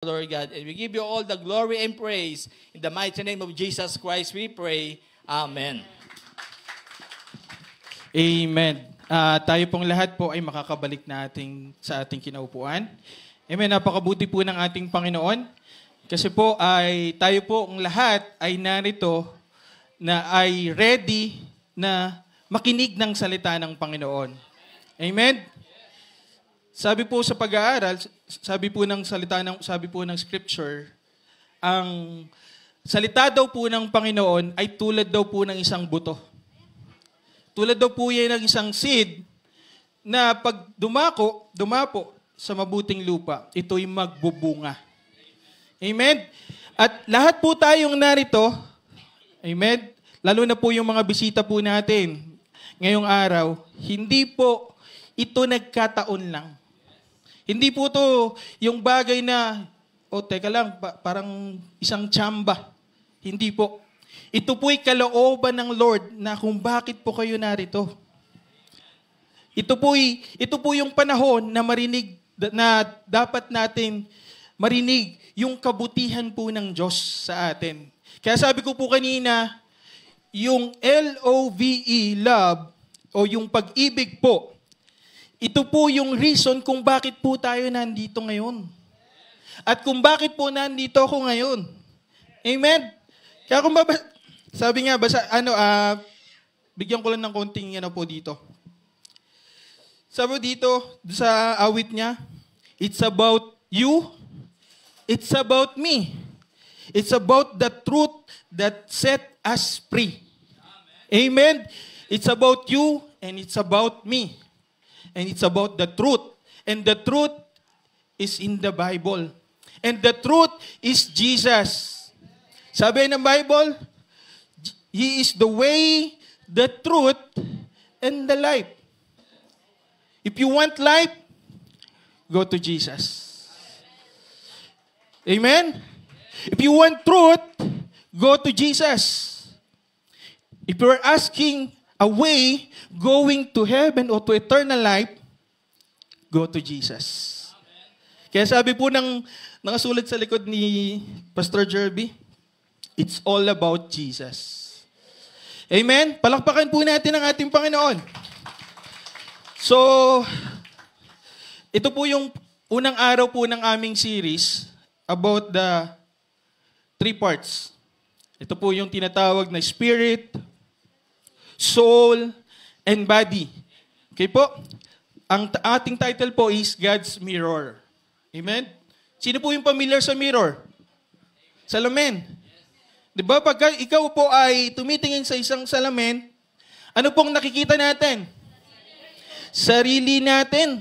Lord God, and we give you all the glory and praise. In the mighty name of Jesus Christ, we pray. Amen. Amen. Tayo pong lahat po ay makakabalik natin sa ating kinaupuan. Amen. Napakabuti po ng ating Panginoon. Kasi po ay tayo po ang lahat ay narito na ay ready na makinig ng salita ng Panginoon. Amen. Sabi po sa pag-aaral, sabi po ng scripture, ang salita daw po ng Panginoon ay tulad daw po ng isang buto. Tulad daw po yan ng isang seed na pag dumapo sa mabuting lupa, ito'y magbubunga. Amen? At lahat po tayong narito, amen, lalo na po yung mga bisita po natin ngayong araw, hindi po ito nagkataon lang. Hindi po to yung bagay na, teka lang, parang isang tsamba. Hindi po. Ito po'y kalooban ng Lord na kung bakit po kayo narito. Ito po yung panahon na marinig, na dapat natin marinig yung kabutihan po ng Diyos sa atin. Kaya sabi ko po kanina, yung L-O-V-E, love, o yung pag-ibig po, ito po yung reason kung bakit po tayo nandito ngayon. At kung bakit po nandito ako ngayon. Amen? Kaya kung sabi nga, bigyan ko lang ng konting po dito. Sabi dito, sa awit niya, it's about you, it's about me. It's about the truth that set us free. Amen? It's about you and it's about me. And it's about the truth. And the truth is in the Bible. And the truth is Jesus. Sabi ng Bible, He is the way, the truth, and the life. If you want life, go to Jesus. Amen? If you want truth, go to Jesus. If you are asking a way going to heaven or to eternal life, go to Jesus. Kaya sabi po ng nakasulat sa likod ni Pastor Jerby, it's all about Jesus. Amen? Palakpakan po natin ang ating Panginoon. So, ito po yung unang araw po ng aming series about the 3 parts. Ito po yung tinatawag na spirit, soul, and body. Okay po? Ang ating title po is God's Mirror. Amen? Sino po yung familiar sa mirror? Salamin. Diba? Pagka ikaw po ay tumitingin sa isang salamin, ano pong nakikita natin? Sarili natin.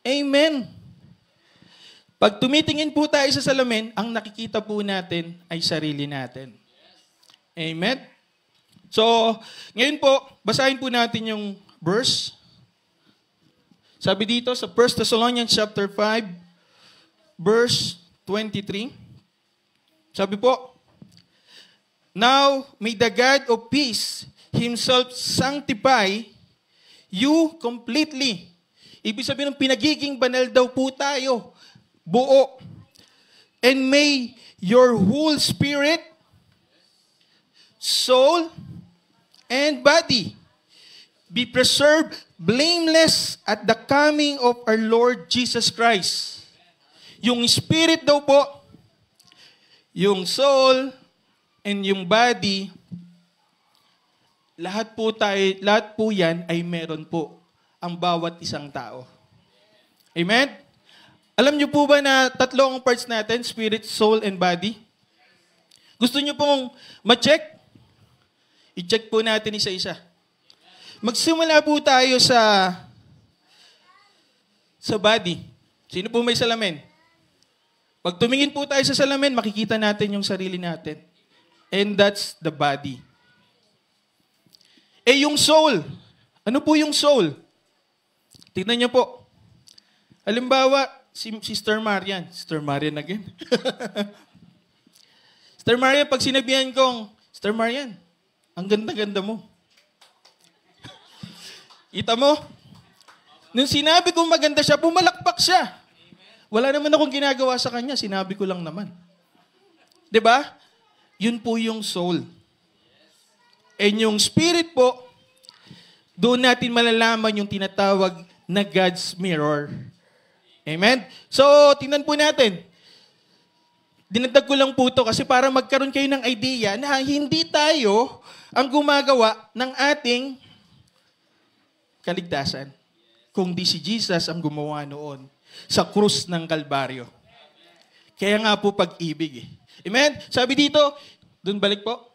Amen. Pag tumitingin po tayo sa salamin, ang nakikita po natin ay sarili natin. Amen? So, ngayon po, basahin po natin yung verse. Sabi dito sa 1 Thessalonians chapter 5, verse 23. Sabi po, now may the God of peace Himself sanctify you completely. Ibig sabihin ng pinagiging banal daw po tayo, buo. And may your whole spirit, soul, and body be preserved blameless at the coming of our Lord Jesus Christ. Yung spirit daw po, yung soul, and yung body, lahat po yan ay meron po ang bawat isang tao. Amen? Alam niyo po ba na 3 ang parts natin, spirit, soul, and body? Gusto niyo pong ma-check? I-check po natin isa-isa. Magsimula po tayo sa body. Sino po may salamin? Pag tumingin po tayo sa salamin, makikita natin yung sarili natin. And that's the body. Yung soul. Ano po yung soul? Tingnan niyo po. Halimbawa, si Sister Marian. Sister Marian again. Sister Marian, pag sinabihan kong, Sister Marian, ang ganda-ganda mo. Kita mo? Nung sinabi kong maganda siya, pumalakpak siya. Wala naman akong ginagawa sa kanya, sinabi ko lang naman. 'Di ba? Yun po yung soul. And yung spirit po, doon natin malalaman yung tinatawag na God's mirror. Amen? So, tingnan po natin. Dinagdag ko lang po ito kasi para magkaroon kayo ng idea na hindi tayo ang gumagawa ng ating kaligtasan. Kung di si Jesus ang gumawa noon sa krus ng Kalbaryo. Kaya nga po pag-ibig. Amen? Sabi dito, doon balik po.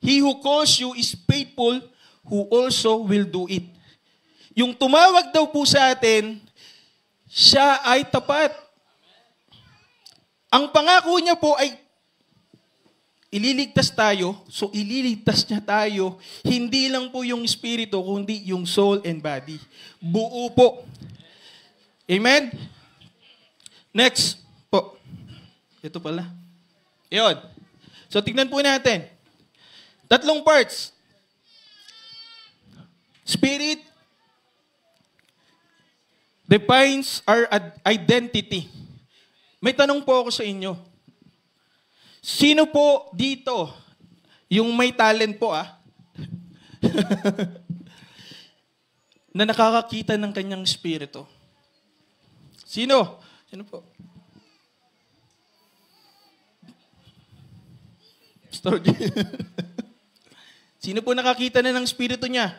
He who calls you is faithful, who also will do it. Yung tumawag daw po sa atin, siya ay tapat. Ang pangako niya po ay ililigtas tayo, so ililigtas niya tayo, hindi lang po yung espiritu, kundi yung soul and body. Buo po. Amen? Next po. Ito pala. Yun. So tignan po natin. 3 parts. Spirit defines our identity. May tanong po ako sa inyo. Sino po dito yung may talent po na nakakakita ng kanyang espiritu? Sino? Sino po? Sino po nakakita na ng espiritu niya?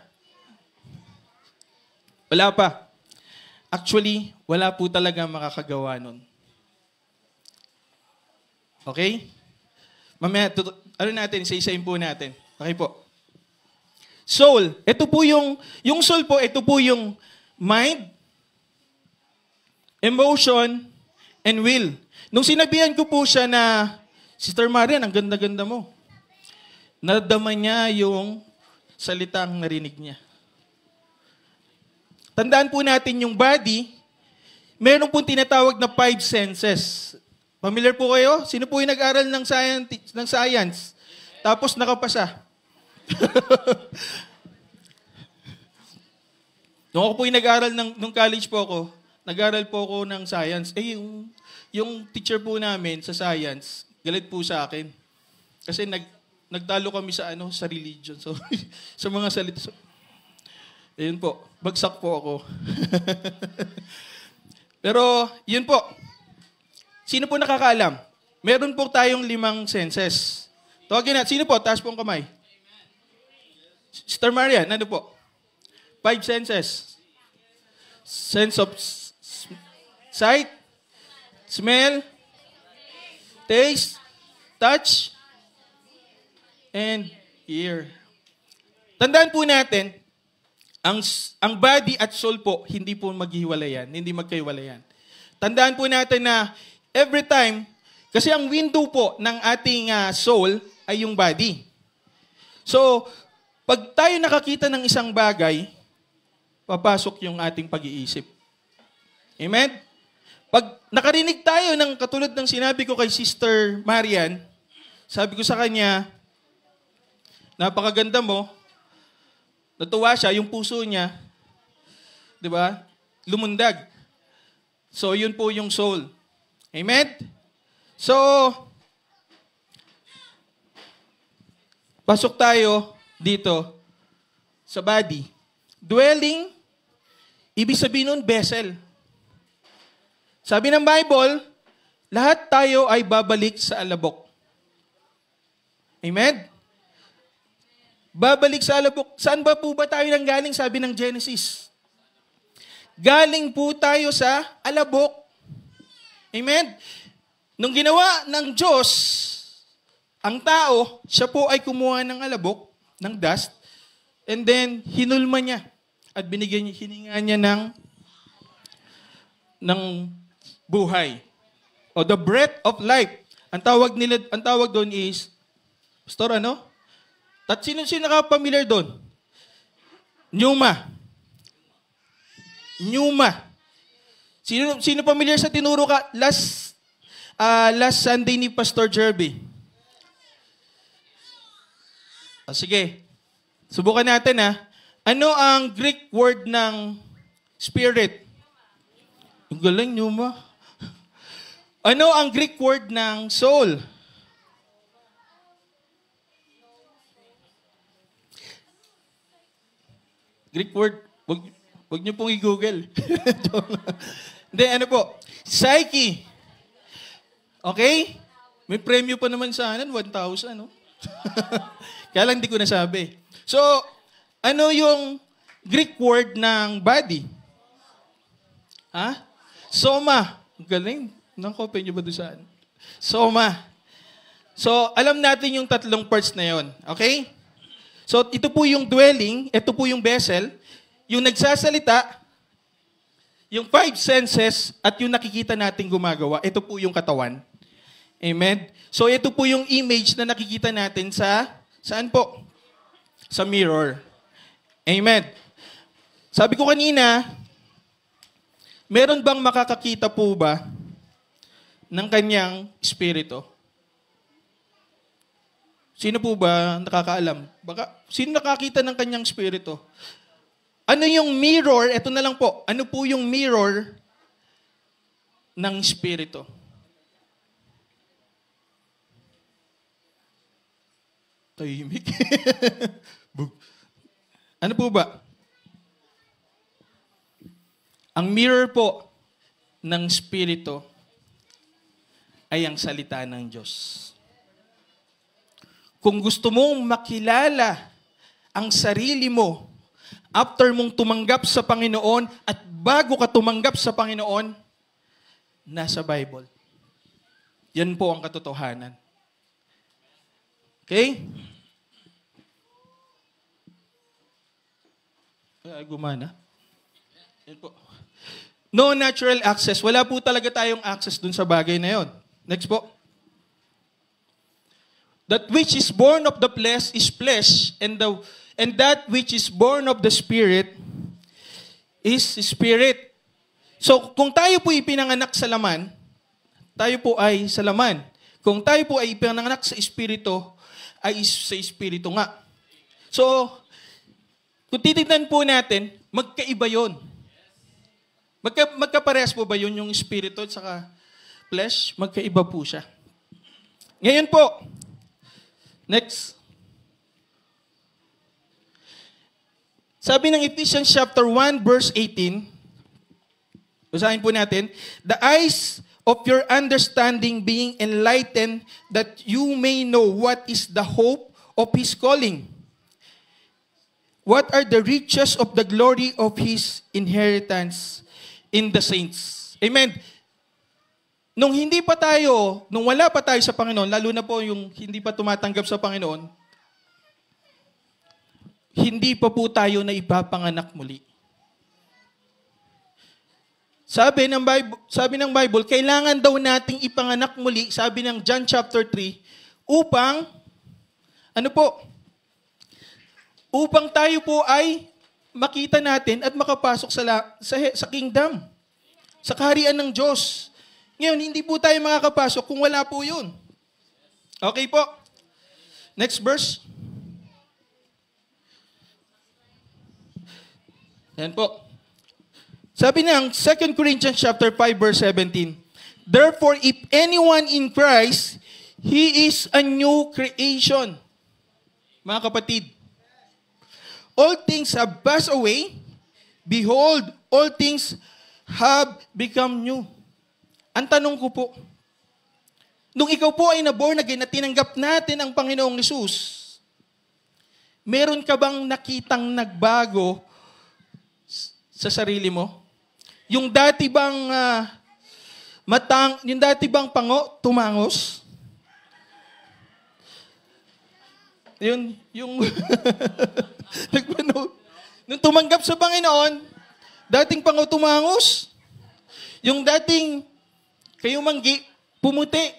Wala pa. Actually, wala po talaga makakagawa nun. Okay? Mamaya, isa-isayin po natin. Okay po. Soul. Ito po yung soul po, ito po yung mind, emotion, and will. Nung sinabihan ko po siya na, Sister Marian, ang ganda-ganda mo. Nadama niya yung salitang narinig niya. Tandaan po natin yung body, meron pong tinatawag na 5 senses. Familiar po kayo? Sino po yung nag-aral ng science? Tapos nakapasa. Nung ako po yung nag-aral nung college po ako, nag-aral po ako ng science. Yung teacher po namin sa science, galit po sa akin. Kasi nagtalo kami sa religion. So, sa mga salita. So, ayun po, bagsak po ako. Pero, yun po. Sino po nakakaalam? Meron po tayong 5 senses. Tawagin natin. Sino po? Taas po ang kamay. Sister Marian, ano po? 5 senses. Sense of sight, smell, taste, touch, and ear. Tandaan po natin, ang body at soul po, hindi po maghiwalayan, hindi magkaiwalayan. Tandaan po natin na every time, kasi ang window po ng ating soul ay yung body. So, pag tayo nakakita ng isang bagay, papasok yung ating pag-iisip. Amen? Pag nakarinig tayo ng katulad ng sinabi ko kay Sister Marian, sabi ko sa kanya, napakaganda mo, natuwa siya, yung puso niya, di ba, lumundag. So, yun po yung soul. Amen? So, pasok tayo dito sa body. Dwelling, ibig sabihin nun, vessel. Sabi ng Bible, lahat tayo ay babalik sa alabok. Amen? Babalik sa alabok. Saan ba po ba tayo nanggaling? Sabi ng Genesis. Galing po tayo sa alabok. Amen? Nung ginawa ng Diyos, ang tao, siya po ay kumuha ng alabok, ng dust, and then hinulma niya at binigyan niya, hininga niya ng buhay. O the breath of life. Ang tawag doon is, Pastor, ano? At sino nakapamiliar doon? Pneuma. Sino familiar sa tinuro ka last Sunday ni Pastor Jerby? Sige. Subukan natin Ano ang Greek word ng spirit? Ang galing nyo ma. Ano ang Greek word ng soul? Greek word, wag niyo pong i-google. Hindi, ano po? Psyche. Okay? May premyo pa naman sa akin, 1,000, no? Kaya lang hindi ko nasabi. So, ano yung Greek word ng body? Ha? Soma. Galing. Nang-copy niyo ba doon saan? Soma. So, alam natin yung tatlong parts na yon. Okay? So, ito po yung dwelling, ito po yung vessel, yung nagsasalita, yung 5 senses, at yung nakikita natin gumagawa, ito po yung katawan. Amen? So, ito po yung image na nakikita natin saan po? Sa mirror. Amen? Sabi ko kanina, meron bang makakakita po ba ng kanyang espiritu? Sino po ba nakakaalam? Sino nakakita ng kanyang espiritu? Ano yung mirror? Ito na lang po. Ano po yung mirror ng espiritu? Tahimik. Ano po ba? Ang mirror po ng espiritu ay ang salita ng Diyos. Kung gusto mong makilala ang sarili mo after mong tumanggap sa Panginoon at bago ka tumanggap sa Panginoon, nasa Bible. Yan po ang katotohanan. Okay? Gumana. Yan po. No natural access. Wala po talaga tayong access dun sa bagay na yon. Next po. That which is born of the flesh is flesh, and that which is born of the Spirit is spirit. So, kung tayo po ipinanganak sa laman, tayo po ay sa laman. Kung tayo po ay ipinanganak sa Espiritu, ay sa Espiritu nga. So, kung titignan po natin, magkaiba yun. Magkaparehas po ba yun yung Espiritu at saka flesh? Magkaiba po siya. Ngayon po, next. Sabi ng Ephesians chapter 1 verse 18, basahin po natin, the eyes of your understanding being enlightened, that you may know what is the hope of His calling. What are the riches of the glory of His inheritance in the saints? Amen. Nung wala pa tayo sa Panginoon, lalo na po yung hindi pa tumatanggap sa Panginoon, hindi pa po tayo na ipapanganak muli. Sabi ng Bible, kailangan daw nating ipanganak muli, sabi ng John chapter 3, upang tayo po ay makita natin at makapasok sa kingdom, sa kaharian ng Diyos. Ngayon, hindi po tayo makakapasok kung wala po yun. Okay po? Next verse. Yan po. Sabi ng 2 Corinthians chapter 5 verse 17, therefore, if anyone in Christ, he is a new creation. Mga kapatid, all things have passed away. Behold, all things have become new. Ang tanong ko po, nung ikaw po ay na-born again at tinanggap natin ang Panginoong Hesus, meron ka bang nakitang nagbago sa sarili mo? Yung dati bang yung dati bang pango tumangos? Yung nung tumanggap sa Panginoon, dating pango tumangos. Yung dating kayo manggi, pumuti.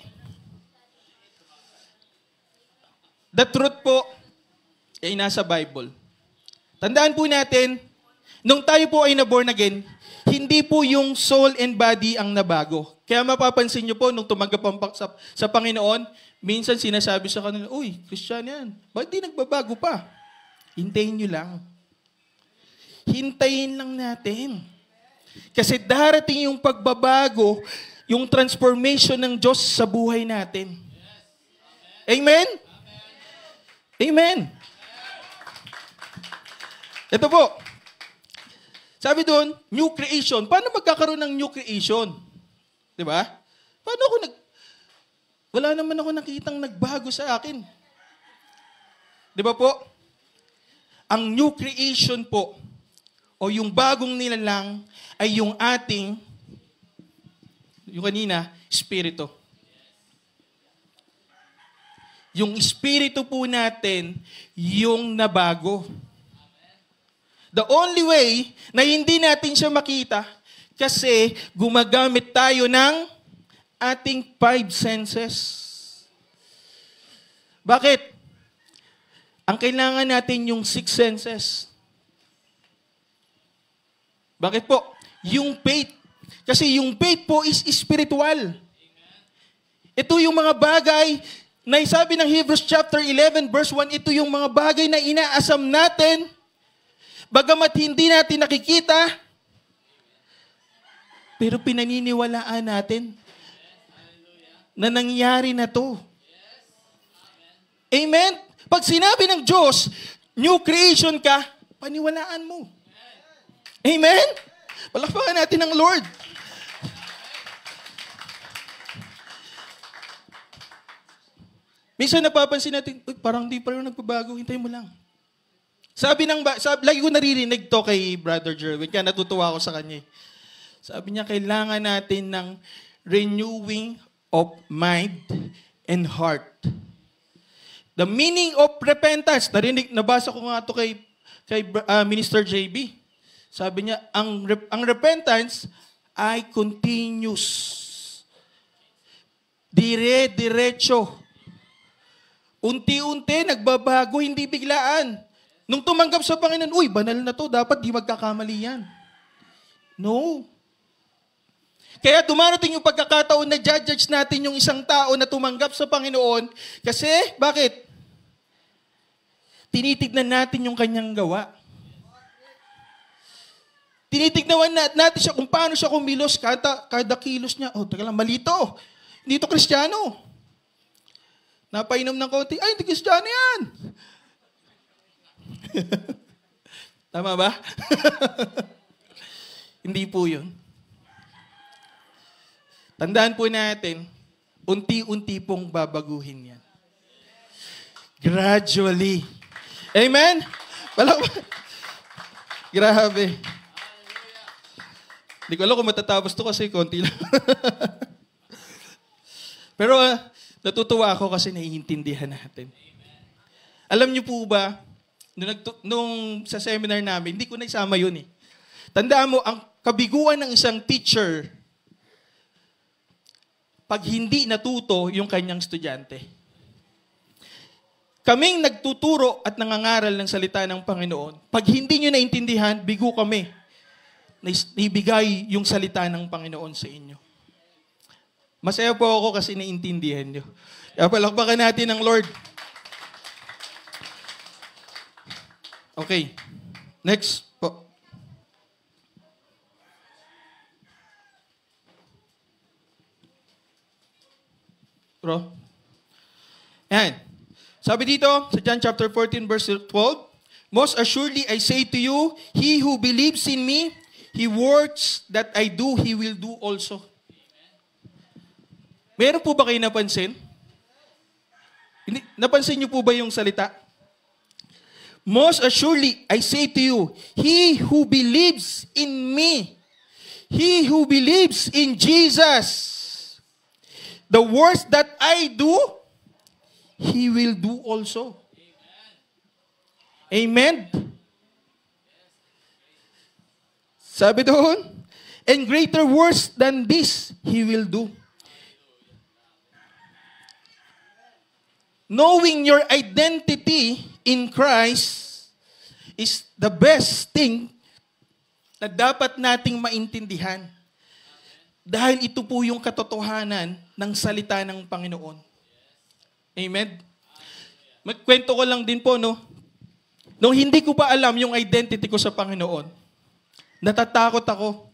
The truth po ay nasa Bible. Tandaan po natin, nung tayo po ay na-born again, hindi po yung soul and body ang nabago. Kaya mapapansin nyo po, nung tumanggap sa Panginoon, minsan sinasabi sa kanila, uy, Christian yan. Bakit di nagbabago pa? Hintayin nyo lang. Hintayin lang natin. Kasi darating yung pagbabago, yung transformation ng Diyos sa buhay natin. Amen? Amen. Ito po. Sabi doon, new creation. Paano magkakaroon ng new creation? Di ba? Paano ako wala naman ako nakitang nagbago sa akin. Di ba po? Ang new creation po, o yung bagong nilalang, ay yung ating, yung kanina, espiritu. Yung espiritu po natin, yung nabago. The only way na hindi natin siya makita, kasi gumagamit tayo ng ating 5 senses. Bakit? Ang kailangan natin yung 6 senses. Bakit po? Yung faith. Kasi yung faith po is spiritual. Ito yung mga bagay na sabi ng Hebrews chapter 11 verse 1, ito yung mga bagay na inaasam natin, bagamat hindi natin nakikita, pero pinaniniwalaan natin na nangyari na to. Amen? Pag sinabi ng Diyos, new creation ka, paniwalaan mo. Amen? Palakpakan natin ang Lord. Minsan napapansin natin, parang di pa rin nagbabago, hintayin mo lang. Lagi ko naririnig to kay Brother Jerwin, kaya natutuwa ako sa kanya. Sabi niya, kailangan natin ng renewing of mind and heart. The meaning of repentance, nabasa ko nga ito kay Minister JB. Sabi niya, ang repentance ay continuous. Dire-diretso. Unti-unti, nagbabago, hindi biglaan. Nung tumanggap sa Panginoon, uy, banal na to, dapat di magkakamali yan. No. Kaya dumarating yung pagkakataon na judge natin yung isang tao na tumanggap sa Panginoon. Kasi, bakit? Tinitignan natin yung kanyang gawa. Tinitignan natin siya kung paano siya kumilos, kada kilos niya. Oh, teka lang, mali to. Hindi to Kristiyano. Napainom ng konti, ay, hindi Kristiyano yan. Tama ba? Hindi po yun. Tandaan po natin, unti-unti pong babaguhin yan. Gradually. Amen? Grabe. Hindi ko alam kung matatapos to kasi konti lang. Pero natutuwa ako kasi naiintindihan natin. Alam niyo po ba, nung sa seminar namin, hindi ko na isama yun eh. Tandaan mo, ang kabiguan ng isang teacher, pag hindi natuto yung kanyang estudyante. Kaming nagtuturo at nangangaral ng salita ng Panginoon, pag hindi nyo naintindihan, bigo kami na ibigay yung salita ng Panginoon sa inyo. Masaya po ako kasi naintindihan nyo. Kaya palakpakan natin ang Lord. Okay. Next po. Bro. Yan. Sabi dito, sa John chapter 14, verse 12, most assuredly I say to you, he who believes in me, he works that I do, he will do also. Meron po ba kayo napansin? Napansin niyo po ba yung salita? Most assuredly, I say to you, he who believes in me, he who believes in Jesus, the works that I do, he will do also. Amen? Sabi doon, and greater works than this, he will do. Knowing your identity in Christ is the best thing na dapat nating maintindihan. Dahil ito po yung katotohanan ng salita ng Panginoon. Amen? Magkwento ko lang din po, no? Nung hindi ko pa alam yung identity ko sa Panginoon, natatakot ako.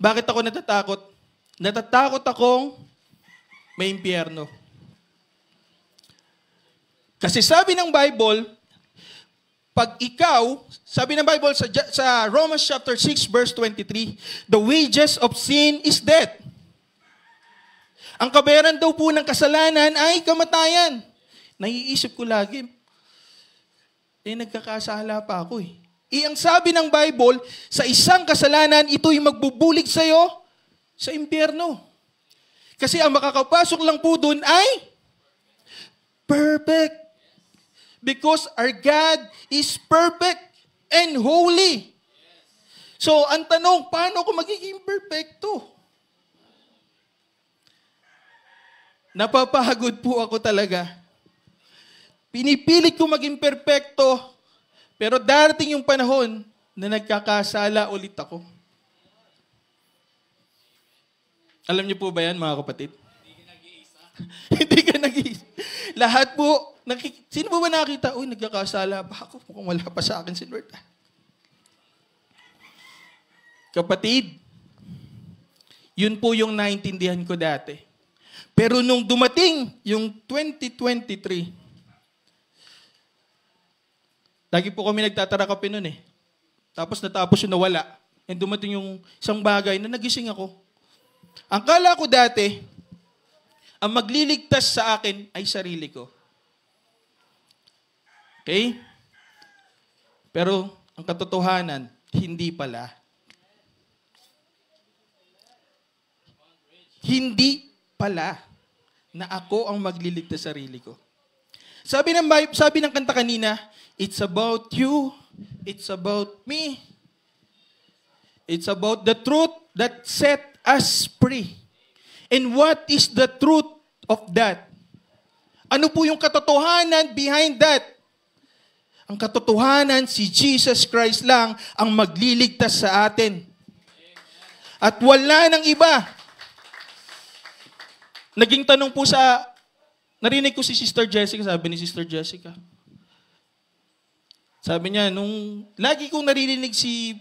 Bakit ako natatakot? Natatakot akong may impyerno. Kasi sabi ng Bible, pag ikaw, sabi ng Bible sa Romans chapter 6 verse 23, the wages of sin is death. Ang kabayaran daw po ng kasalanan ay kamatayan. Naiisip ko lagi, nagkakasala pa ako eh. Ang sabi ng Bible, sa isang kasalanan, ito'y magbubulig sa'yo sa impyerno. Kasi ang makakapasok lang po dun ay perfect. Because our God is perfect and holy. So, ang tanong, paano ako magiging perfecto? Napapagod po ako talaga. Pinipilit ko maging perfecto, pero darating yung panahon na nagkakasala ulit ako. Alam niyo po ba yan, mga kapatid? Hindi ka nag-iisa. Lahat po, sino po ba nakakita? Uy, nagkakasala pa ako. Mukhang wala pa sa akin si Lord. Kapatid, yun po yung naintindihan ko dati. Pero nung dumating yung 2023, lagi po kami nagtatarakapi nun eh. Tapos yung nawala. And dumating yung isang bagay na nagising ako. Ang kala ko dati, ang magliligtas sa akin ay sarili ko. Okay? Pero ang katotohanan, hindi pala. Hindi pala na ako ang magliligtas sa sarili ko. Sabi ng kanta kanina, it's about you, it's about me, it's about the truth that set us free. And what is the truth of that? Ano po yung katotohanan behind that? Ang katotohanan, si Jesus Christ lang ang magliligtas sa atin. At wala nang iba. Naging tanong po narinig ko si Sister Jessica, sabi ni Sister Jessica. Sabi niya, lagi kong naririnig si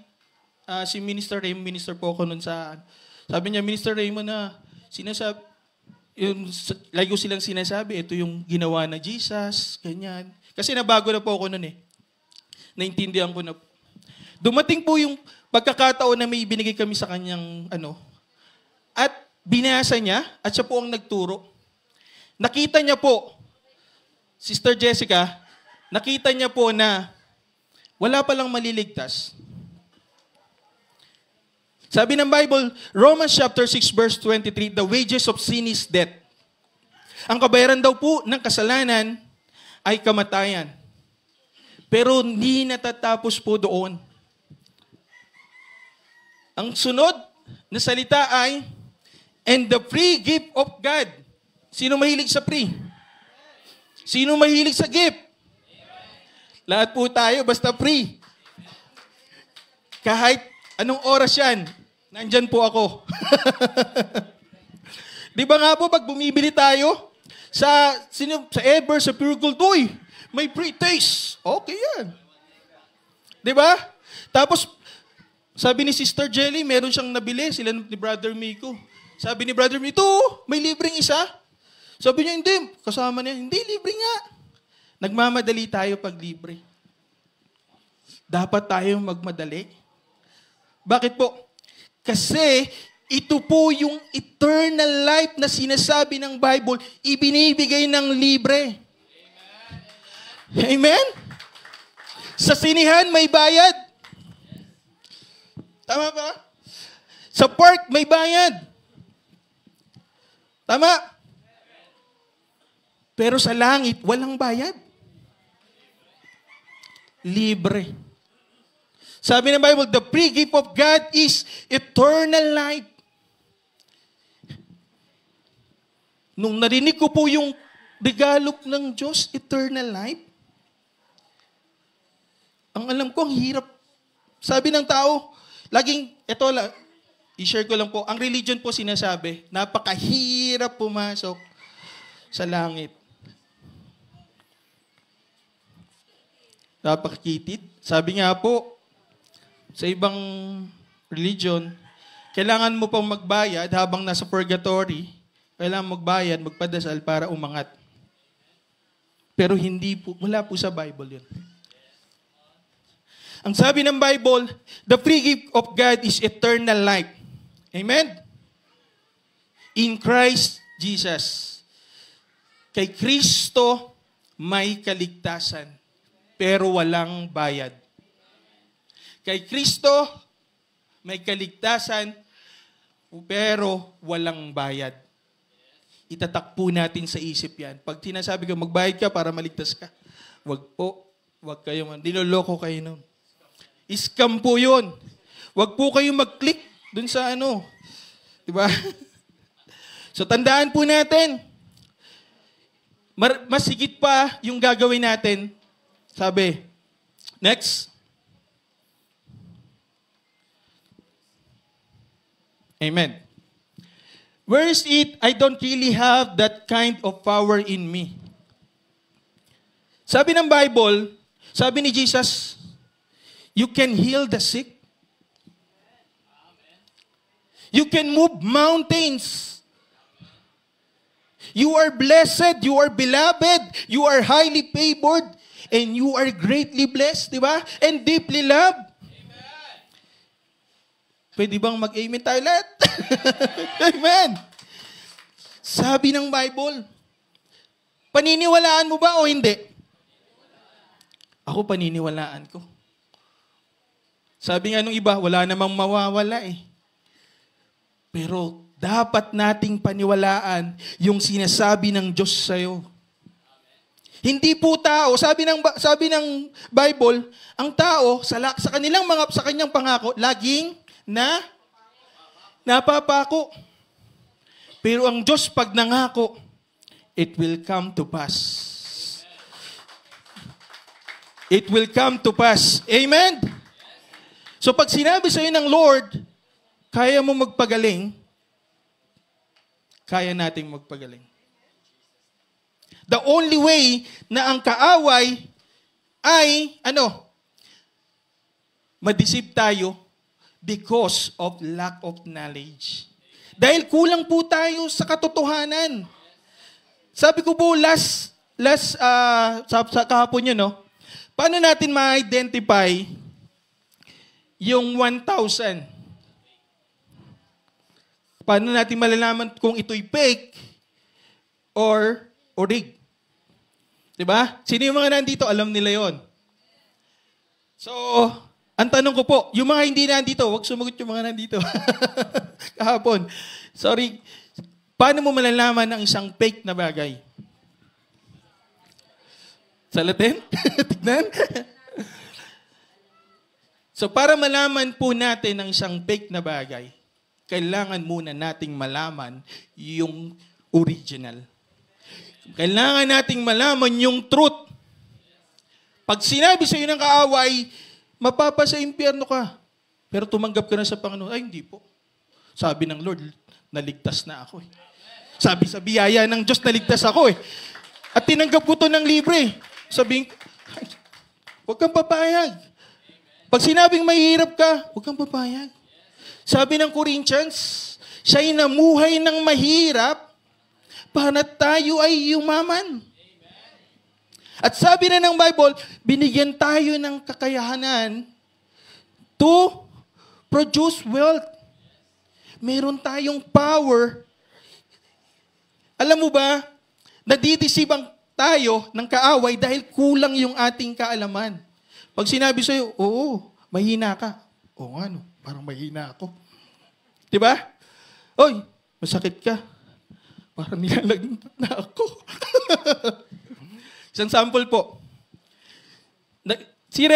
Minister Raymond, minister po ako nun sabi niya, Minister Raymond lagi ko silang sinasabi, ito yung ginawa na Jesus, ganyan. Kasi nabago na po ako nun eh. Naintindihan ko na. Dumating po yung pagkakataon na may binigay kami sa kanyang at binasa niya at siya po ang nagturo. Nakita niya po, Sister Jessica, nakita niya po na wala palang maliligtas. Sabi ng Bible, Romans chapter 6 verse 23, the wages of sin is death. Ang kabayaran daw po ng kasalanan ay kamatayan. Pero hindi natatapos po doon. Ang sunod na salita ay, and the free gift of God. Sino mahilig sa free? Sino mahilig sa gift? Lahat po tayo, basta free. Kahit anong oras yan, nandyan po ako. Di ba nga po, pag bumibili tayo, sa Ever, sa Pure Gold, uy, may free taste. Okay yan. Di ba? Tapos, sabi ni Sister Jelly, meron siyang nabili, sila ni Brother Miko. Sabi ni Brother Miko, may libreng isa. Sabi niya, hindi. Kasama niya, hindi, libre nga. Nagmamadali tayo pag libre. Dapat tayong magmadali. Bakit po? Kasi ito po yung eternal life na sinasabi ng Bible, ibinibigay ng libre. Amen? Sa sinihan may bayad. Tama ba? Sa park may bayad. Tama? Pero sa langit, walang bayad. Libre. Sabi ng Bible, the free gift of God is eternal life. Nung narinig ko po yung regalo ng Diyos, eternal life, ang alam ko, ang hirap. Sabi ng tao, i-share ko lang po, ang religion po sinasabi, napakahirap pumasok sa langit. Napakakitid. Sabi nga po, sa ibang religion, kailangan mo pang magbayad habang nasa purgatory, kailangan magbayad, magpadasal para umangat. Pero hindi po, wala po sa Bible yun. Ang sabi ng Bible, the free gift of God is eternal life. Amen? In Christ Jesus. Kay Kristo may kaligtasan, pero walang bayad. Kay Kristo may kaligtasan, pero walang bayad. Itatakpo natin sa isip yan. Pag sinasabi ko, magbayad ka para maligtas ka. Wag po. Wag kayong, niloloko kayo nun. Scam po yun. Wag po kayong mag-click dun sa ano. Diba? So tandaan po natin, mas higit pa yung gagawin natin. Sabi, next. Amen. Where is it? I don't really have that kind of power in me. Sabi ng Bible, sabi ni Jesus, you can heal the sick. You can move mountains. You are blessed, you are beloved, you are highly favored, and you are greatly blessed, di ba? And deeply loved. Amen. Pwede bang mag-amen tayo lahat? Amen. Sabi ng Bible, paniniwalaan mo ba o hindi? Ako paniniwalaan ko. Sabi nga nung iba, wala namang mawawala eh. Pero dapat nating paniwalaan yung sinasabi ng Diyos sa'yo. Hindi po tao, sabi ng Bible, ang tao sa kanyang pangako laging napapako. Pero ang Diyos pag nangako, it will come to pass. It will come to pass. Amen? So pag sinabi sa'yo ng Lord, kaya mo magpagaling, kaya nating magpagaling. The only way na ang kaaway ay, madeceive tayo because of lack of knowledge. Dahil kulang po tayo sa katotohanan. Sabi ko po, sa kahapon yun, paano natin ma-identify yung 1,000? Paano natin malalaman kung ito'y fake or rig? Diba? Sino yung mga nandito? Alam nila yon. So, ang tanong ko po, yung mga hindi nandito, wag sumagot yung mga nandito. Kahapon. Sorry. Paano mo malalaman ang isang fake na bagay? Salatin? Tignan? So, para malaman po natin ang isang fake na bagay, kailangan muna nating malaman yung original. Kailangan nating malaman yung truth. Pag sinabi sa iyo ng kaaway, mapapa sa impyerno ka. Pero tumanggap ka na sa Panginoon. Ay, hindi po. Sabi ng Lord, naligtas na ako eh. Sabi sa biyaya ng Diyos, naligtas ako eh. At tinanggap ko to ng libre. Sabihin, huwag kang papayag. Pag sinabing mahirap ka, huwag kang papayag. Sabi ng Corinthians, siya'y namuhay ng mahirap para tayo ay yumaman. At sabi na ng Bible, binigyan tayo ng kakayahanan to produce wealth. Meron tayong power. Alam mo ba, nadidisibang tayo ng kaaway dahil kulang yung ating kaalaman. Pag sinabi sa'yo, oo, mahina ka. Oo nga, parang mahina ako. Diba? Oy, masakit ka. Parang nilalagnat na ako. Isang sample po. Si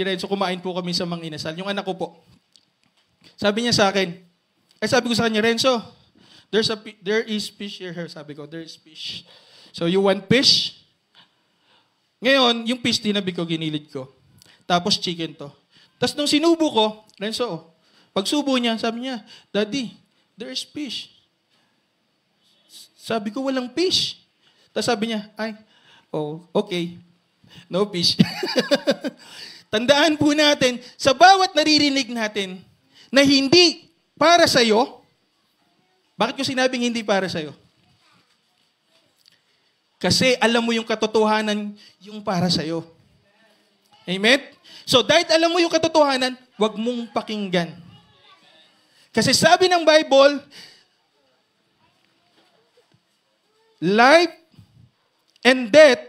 Renzo, kumain po kami sa Mang Inasal. Yung anak ko po. Sabi niya sa akin, sabi ko sa kanya, Renzo, there is fish here. Sabi ko, there is fish. So you want fish? Ngayon, yung fish, tinabi ko, ginilid ko. Tapos chicken to. Tapos nung sinubo ko, Renzo, pagsubo niya, sabi niya, Daddy, there is fish. Sabi ko, walang fish. Tapos sabi niya, okay. No fish. Tandaan po natin, sa bawat naririnig natin na hindi para sa'yo. Bakit ko sinabing hindi para sa'yo? Kasi alam mo yung katotohanan yung para sa'yo. Amen? So dahil alam mo yung katotohanan, huwag mong pakinggan. Kasi sabi ng Bible, life and death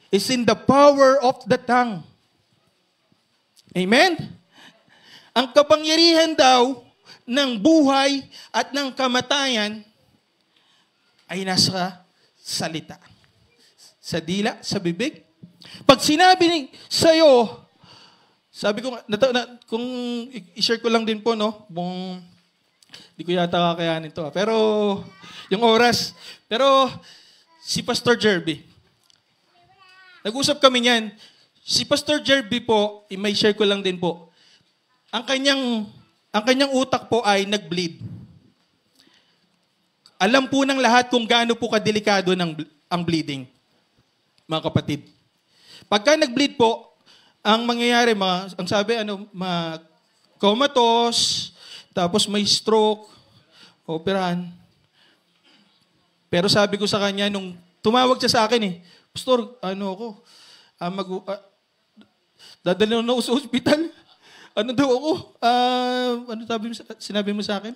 is in the power of the tongue. Amen? Ang kapangyarihan daw ng buhay at ng kamatayan ay nasa salita. Sa dila, sa bibig. Pag sinabi sa'yo, sabi ko, kung i-share ko lang din po, no? Di ko yata kakayanin to. Pero, yung oras. Pero, si Pastor Jerby, nag-usap kami niyan. Si Pastor Jerby po, may share ko lang din po. Ang kanyang utak po ay nag-bleed. Alam po ng lahat kung gaano po kadelikado ang bleeding, mga kapatid. Pagka nag-bleed po, ang mangyayari, ang sabi, comatose, tapos may stroke, operahan. Pero sabi ko sa kanya, nung tumawag siya sa akin Pastor, dadalhin na ako sa ospital. Ano daw ako? Sinabi mo sa akin?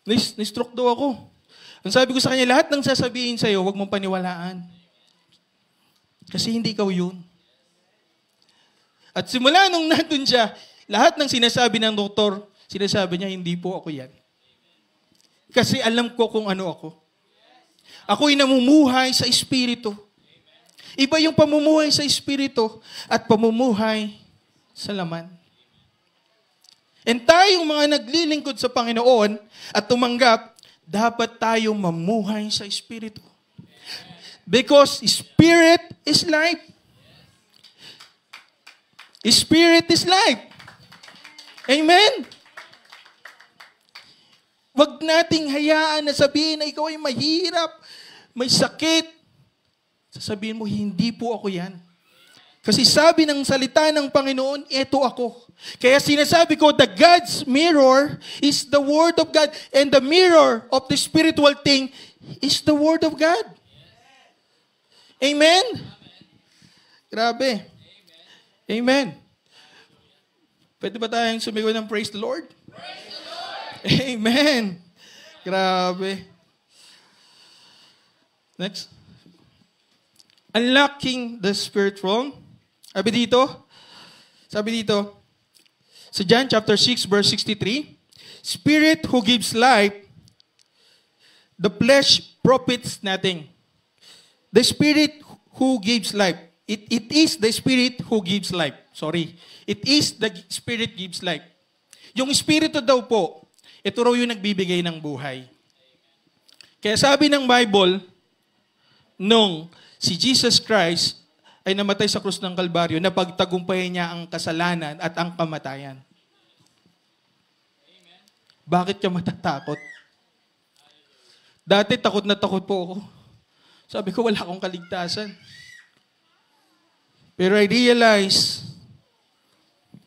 Na-stroke daw ako. Ang sabi ko sa kanya, lahat ng sasabihin sa'yo, huwag mong paniwalaan. Kasi hindi ikaw yun. At simula nung nandun siya, lahat ng sinasabi ng doktor, sinasabi niya, hindi po ako yan. Kasi alam ko kung ano ako. Ako'y namumuhay sa Espiritu. Iba yung pamumuhay sa Espiritu at pamumuhay sa laman. And tayong mga naglilingkod sa Panginoon at tumanggap, dapat tayong mamuhay sa Espiritu. Because Spirit is life. Spirit is life. Amen? Huwag nating hayaan na sabihin na ikaw ay mahirap, may sakit. Sasabihin mo, hindi po ako yan. Kasi sabi ng salita ng Panginoon, eto ako. Kaya sinasabi ko, the God's mirror is the Word of God, and the mirror of the spiritual thing is the Word of God. Amen? Grabe. Amen. Pwede ba tayong sumigaw ng praise the Lord? Praise the Lord! Amen. Grabe. Next. Unlocking the spirit realm. Sabi dito, sa John chapter 6 verse 63, Spirit who gives life, the flesh profits nothing. The Spirit who gives life. It is the Spirit who gives life. Sorry. It is the Spirit gives life. Yung Espiritu daw po, ito raw yung nagbibigay ng buhay. Kaya sabi ng Bible, nung si Jesus Christ ay namatay sa krus ng Kalbaryo, napagtagumpayan niya ang kasalanan at ang kamatayan. Bakit ka matatakot? Dati takot na takot po ako. Sabi ko, wala akong kaligtasan. Pero I realize,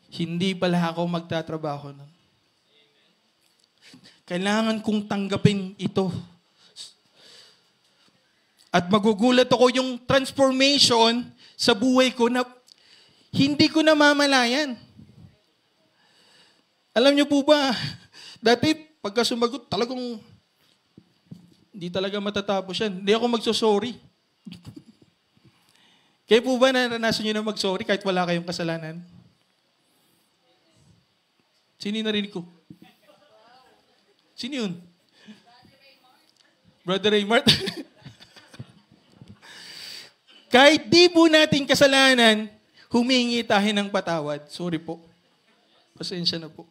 hindi pala ako magtatrabaho nun. Kailangan kong tanggapin ito. At magugulat ako yung transformation sa buhay ko na hindi ko namamalayan. Alam niyo po ba, dati pagka sumagot, talagang hindi talaga matatapos yan. Hindi ako magsosorry. Kaya po ba naranasan nyo na mag-sorry kahit wala kayong kasalanan? Sino yung narinig ko? Sino yun? Brother Raymart? Kahit di po natin kasalanan, humingi tayo ng patawad. Sorry po. Pasensya na po.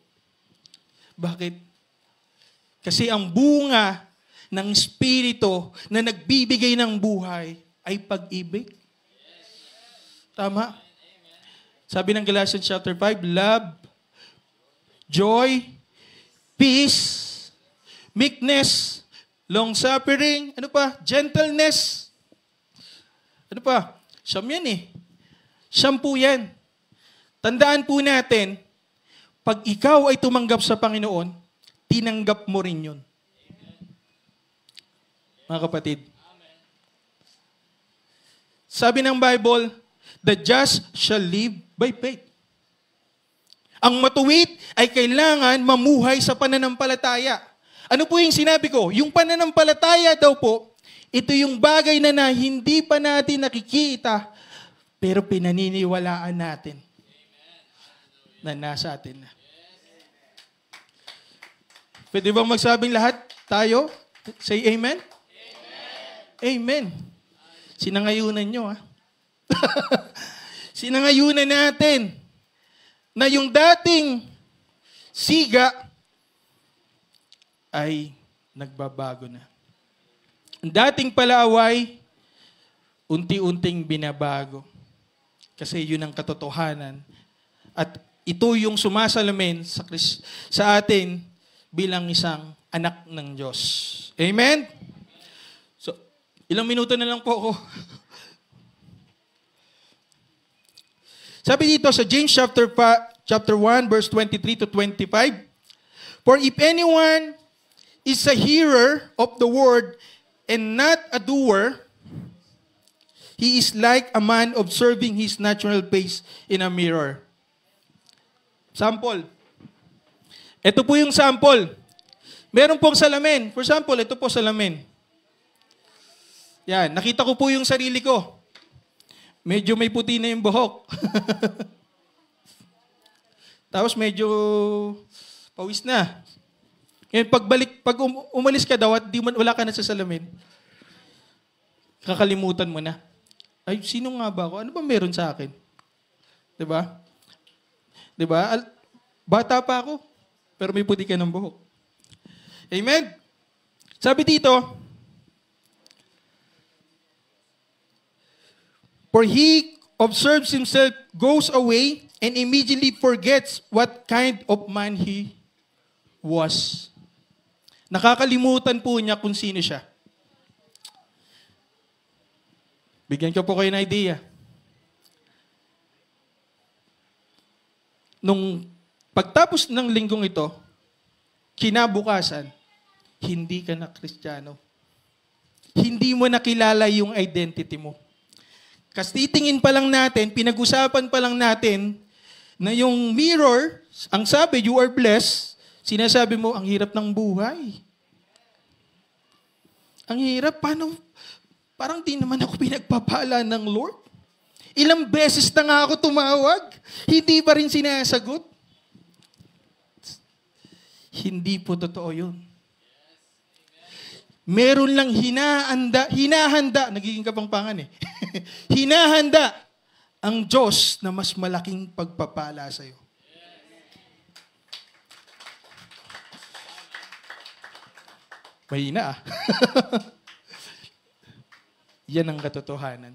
Bakit? Kasi ang bunga ng Espiritu na nagbibigay ng buhay ay pag-ibig. Tama? Sabi ng Galatians chapter 5, love, joy, peace, meekness, long-suffering, gentleness. Ano pa? Siyam yan Siyam po yan. Tandaan po natin, pag ikaw ay tumanggap sa Panginoon, tinanggap mo rin yun. Mga kapatid. Sabi ng Bible, the just shall live by faith. Ang matuwid ay kailangan mamuhay sa pananampalataya. Ano po yung sinabi ko? Yung pananampalataya daw po, ito yung bagay na hindi pa natin nakikita, pero pinaniniwalaan natin na nasa atin na. Pwede bang magsabing lahat tayo? Say amen? Amen. Amen. Sinangayunan nyo, ha? Sinangayunan natin na yung dating siga ay nagbabago na. Ang dating palaaway, unti-unting binabago. Kasi yun ang katotohanan. At ito yung sumasalamin sa atin bilang isang anak ng Diyos. Amen? So, ilang minuto na lang po ako. Sabi dito sa James chapter 1, verse 23 to 25, for if anyone is a hearer of the word and not a doer, he is like a man observing his natural face in a mirror. Sample. Ito po yung sample. Meron pong salamin. For example, ito po salamin. Yan, nakita ko po yung sarili ko. Medyo may puti na yung buhok. Tapos medyo pawis na. Ngayon, pag umalis ka daw at wala ka na sa salamin, kakalimutan mo na. Ay, sino nga ba ako? Ano ba meron sa akin? Diba? Diba? Bata pa ako, pero may puti ka ng buhok. Amen? Sabi dito, for he observes himself, goes away, and immediately forgets what kind of man he was. Nakakalimutan po niya kung sino siya. Bigyan ko po kayo ng idea. Nung pagtapos ng linggong ito, kinabukasan, hindi ka na Kristiyano. Hindi mo nakilala yung identity mo. Kasi titingin pa lang natin, pinag-usapan pa lang natin na yung mirror, ang sabi, you are blessed, sinasabi mo, ang hirap ng buhay. Ang hirap, paano? Parang di naman ako pinagpapala ng Lord. Ilang beses na nga ako tumawag, hindi pa rin sinasagot. Hindi po totoo yun. Meron lang hinahanda, nagiging kapangpangan eh. Hinahanda ang Diyos na mas malaking pagpapala sa iyo. Mahina ah. Yan ang katotohanan.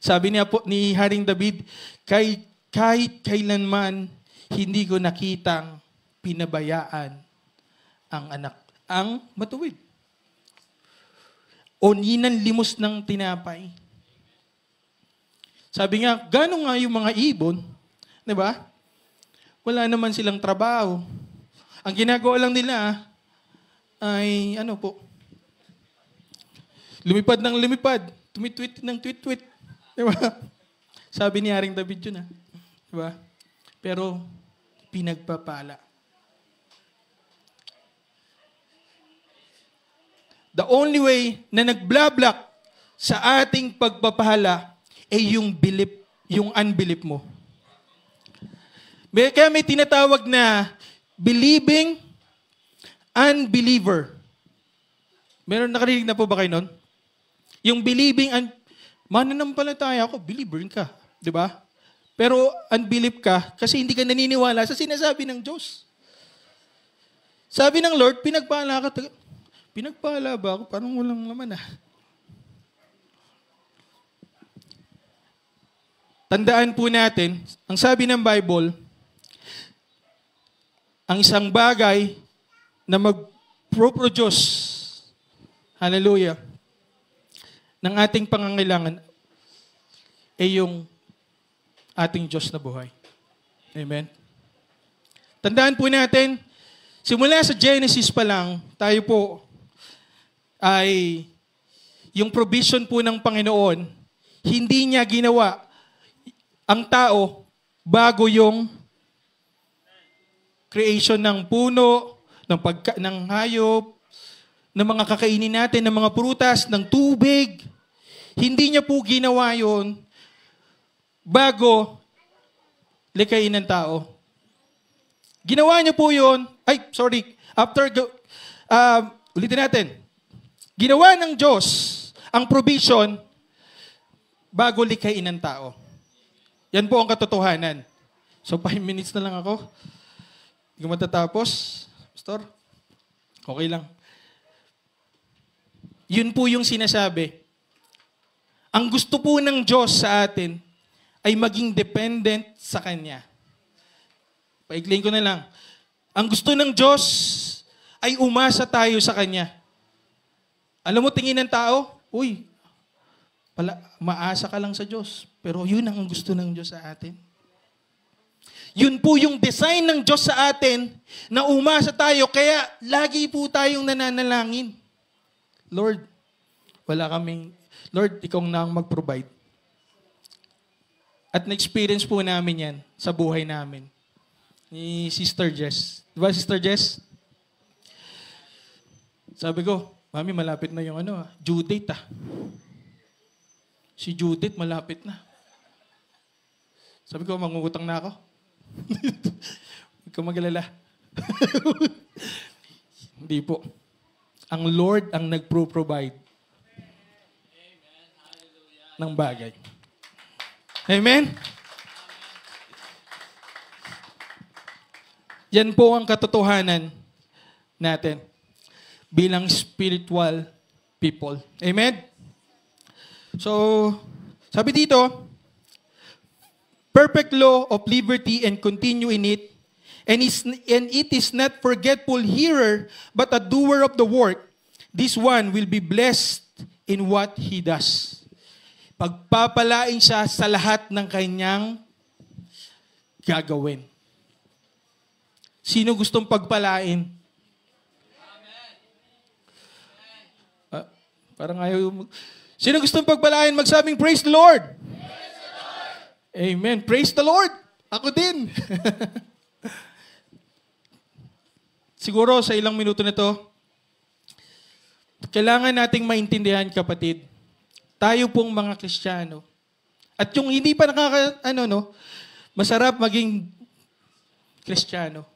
Sabi niya po ni Haring David, kahit kailanman hindi ko nakitang pinabayaan ang anak, ang matuwid. O ninanlimos ng tinapay. Sabi nga, gano'n nga yung mga ibon, di ba? Wala naman silang trabaho. Ang ginagawa lang nila ay, lumipad ng lumipad, tumitweet ng tweet-tweet. Di ba? Sabi ni Haring David yun, di ba? Pero, pinagpapala. The only way na nagblablock sa ating pagpapahala ay yung belief, yung unbelief mo. Kaya may tinatawag na believing unbeliever. Meron nakarinig na po ba kayo nun? Yung believing, mananampalataya ako, believer ka. Di ba? Pero unbelief ka kasi hindi ka naniniwala sa sinasabi ng Diyos. Sabi ng Lord, pinagpala ka. Pinagpala ba ako? Parang walang laman ah. Tandaan po natin, ang sabi ng Bible, ang isang bagay na mag-produce, hallelujah, ng ating pangangailangan ay yung ating Diyos na buhay. Amen? Tandaan po natin, simula sa Genesis pa lang, tayo po ay yung provision po ng Panginoon, hindi niya ginawa ang tao bago yung creation ng puno, ng hayop, ng mga kakainin natin, ng mga prutas, ng tubig. Hindi niya po ginawa yon bago likhain ng tao. Ginawa niya po yun, ulitin natin. Ginawa ng Diyos ang provision bago likhain ng tao. Yan po ang katotohanan. So 5 minutes na lang ako. Hindi ko matatapos. Pastor, okay lang. Yun po yung sinasabi. Ang gusto po ng Diyos sa atin ay maging dependent sa Kanya. Paikliin ko na lang. Ang gusto ng Diyos ay umasa tayo sa Kanya. Alam mo, tingin ng tao, maasa ka lang sa Diyos. Pero yun ang gusto ng Diyos sa atin. Yun po yung design ng Diyos sa atin na umasa tayo. Kaya lagi po tayong nananalangin. Lord, Lord, ikaw na ang mag-provide. At na-experience po namin yan sa buhay namin. Ni Sister Jess. Diba, Sister Jess? Sabi ko, Mami, malapit na yung due date . Si Judith, malapit na. Sabi ko, mangungutang na ako. Huwag ka mag-alala. Hindi po. Ang Lord ang nag-provide ng bagay. Amen? Yan po ang katotohanan natin bilang spiritual people. Amen? So, sabi dito, perfect law of liberty and continue in it, and it is not forgetful hearer, but a doer of the work. This one will be blessed in what he does. Pagpapalain siya sa lahat ng kanyang gagawin. Sino gustong pagpalain? Parang ayaw. Sino gustong pagpalain? Magsabing, praise the Lord. Praise the Lord. Amen. Praise the Lord. Ako din. Siguro sa ilang minuto na to, kailangan nating maintindihan, kapatid, tayo pong mga Kristiyano. At yung hindi pa masarap maging Kristiyano.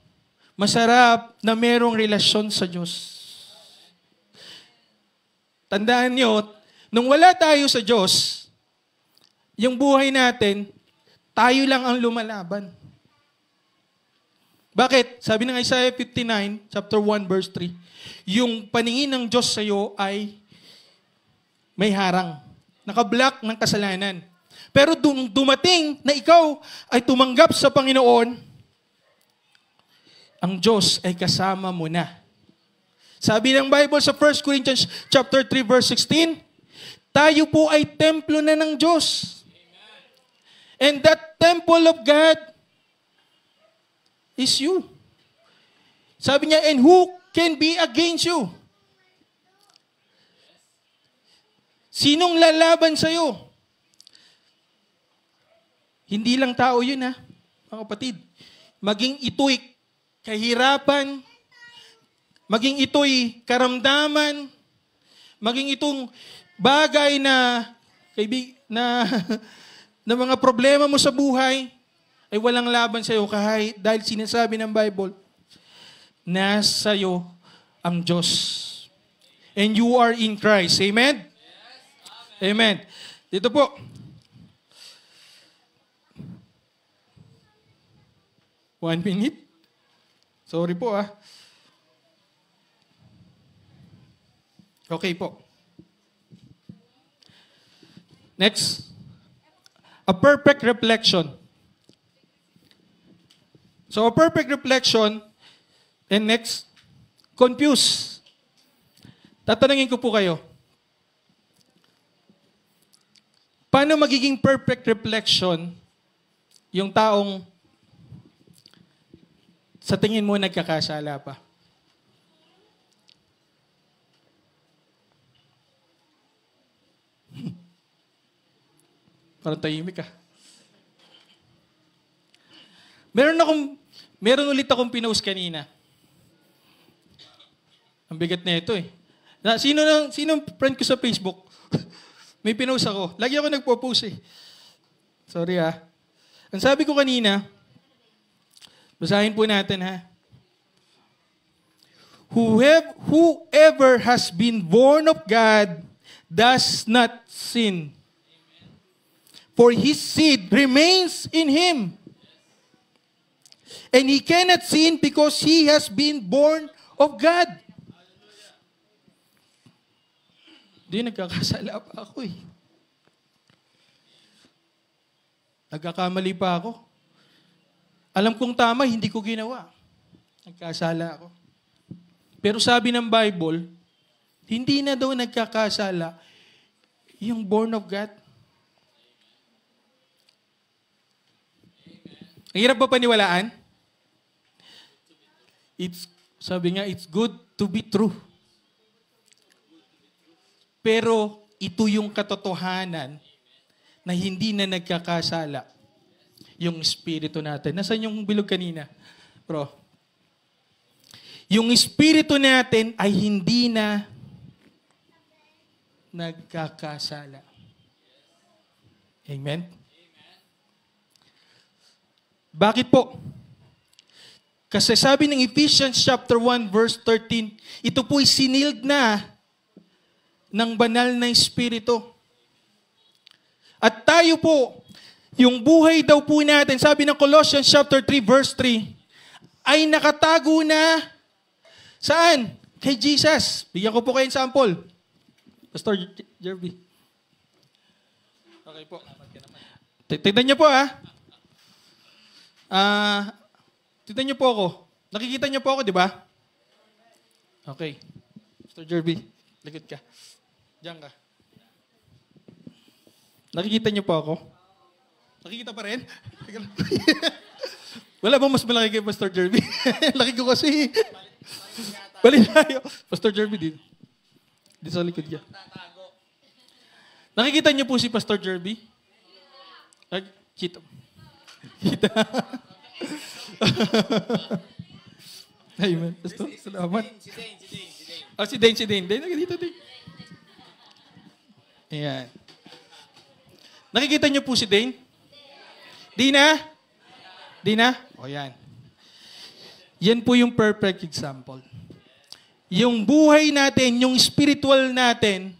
Masarap na merong relasyon sa Diyos. Tandaan nyo, nung wala tayo sa Diyos, yung buhay natin, tayo lang ang lumalaban. Bakit? Sabi ng Isaiah 59, chapter 1, verse 3, yung paningin ng Diyos sa iyo ay may harang. Nakablock ng kasalanan. Pero dumating na ikaw ay tumanggap sa Panginoon, ang Diyos ay kasama mo na. Sabi ng Bible sa 1 Corinthians chapter 3, verse 16, tayo po ay templo na ng Diyos. And that temple of God is you. Sabi niya, and who can be against you? Sinong lalaban sa'yo? Hindi lang tao yun, mga kapatid. Maging ito'y kahirapan, maging ito'y karamdaman, maging itong bagay na na mga problema mo sa buhay, ay walang laban sa iyo kahit dahil sinasabi ng Bible, nasa iyo ang Diyos. And you are in Christ. Amen? Yes, amen. Dito po. One minute. Sorry po Okay po. Next. A perfect reflection. So, a perfect reflection. And next, confuse. Tatanungin ko po kayo. Paano magiging perfect reflection yung taong sa tingin mo nagkakasala pa? Parang tahimik ah. Meron ulit akong pinost kanina. Ang bigat na ito eh. Sino friend ko sa Facebook? May pinost ako. Lagi ako nagpo-post eh. Sorry ah. Ang sabi ko kanina, basahin po natin ha. Whoever has been born of God does not sin. For his seed remains in him. And he cannot sin because he has been born of God. Di, nagkakasala pa ako eh. Nagkakamali pa ako. Alam kong tama, hindi ko ginawa. Nagkasala ako. Pero sabi ng Bible, hindi na daw nagkakasala yung born of God. Ang hirap ba paniwalaan? Sabi nga, it's good to be true. Pero ito yung katotohanan na hindi na nagkakasala yung espiritu natin. Nasaan yung bilog kanina? Bro. Yung espiritu natin ay hindi na nagkakasala. Amen? Bakit po? Kasi sabi ng Ephesians chapter 1 verse 13, ito po'y siniled na ng banal na espiritu. At tayo po, yung buhay daw po natin, sabi ng Colossians chapter 3 verse 3, ay nakatago na saan? Kay Jesus. Bigyan ko po kayo ng sample. Pastor Jerby. Okay po. Tignan niyo po ha. Tignan niyo po ako. Nakikita niyo po ako, di ba? Okay. Pastor Jerby, likod ka. Diyan ka. Nakikita niyo po ako? Nakikita pa rin? Wala bang mas malaki kay Pastor Jerby? Laki ko kasi. Balik tayo. Pastor Jerby, dito sa likod ka. Nakikita niyo po si Pastor Jerby? Kita. Amen. Pastor, salamat. Si Dane. Dane, dito. Ayan. Nakikita niyo po si Dane? Dina? O yan. Yan po yung perfect example. Yung buhay natin, yung spiritual natin,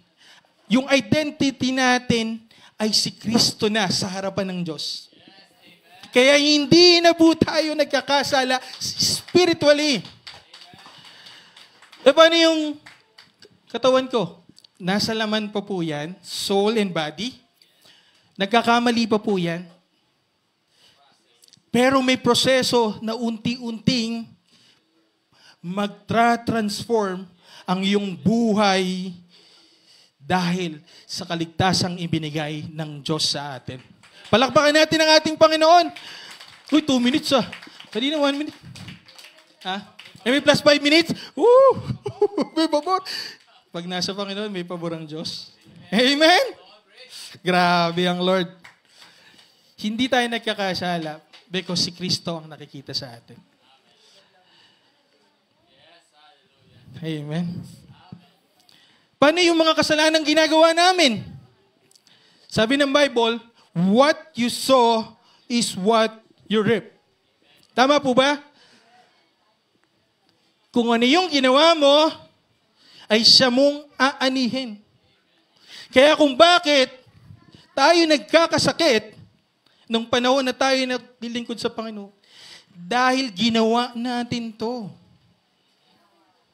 yung identity natin ay si Kristo na sa harapan ng Diyos. Kaya hindi na po tayo nagkakasala spiritually. E paano yung katawan ko? Nasa laman pa po yan, soul and body. Nagkakamali pa po yan. Pero may proseso na unti-unting magtra-transform ang iyong buhay dahil sa kaligtasang ibinigay ng Diyos sa atin. Palakpakan natin ang ating Panginoon. Uy, 2 minutes ah. Kanina 1 minute. May plus 5 minutes? Woo! May pabor. Pag nasa Panginoon, may pabor ang Diyos. Amen? Grabe ang Lord. Hindi tayo nagkakasala because si Kristo ang nakikita sa atin. Amen. Paano yung mga kasalanang ginagawa namin? Sabi ng Bible, what you sow is what you reap. Tama po ba? Kung ano yung ginawa mo, ay siya mong aanihin. Kaya kung bakit tayo nagkakasakit nung panahon na tayo naglilingkod sa Panginoon, dahil ginawa natin to.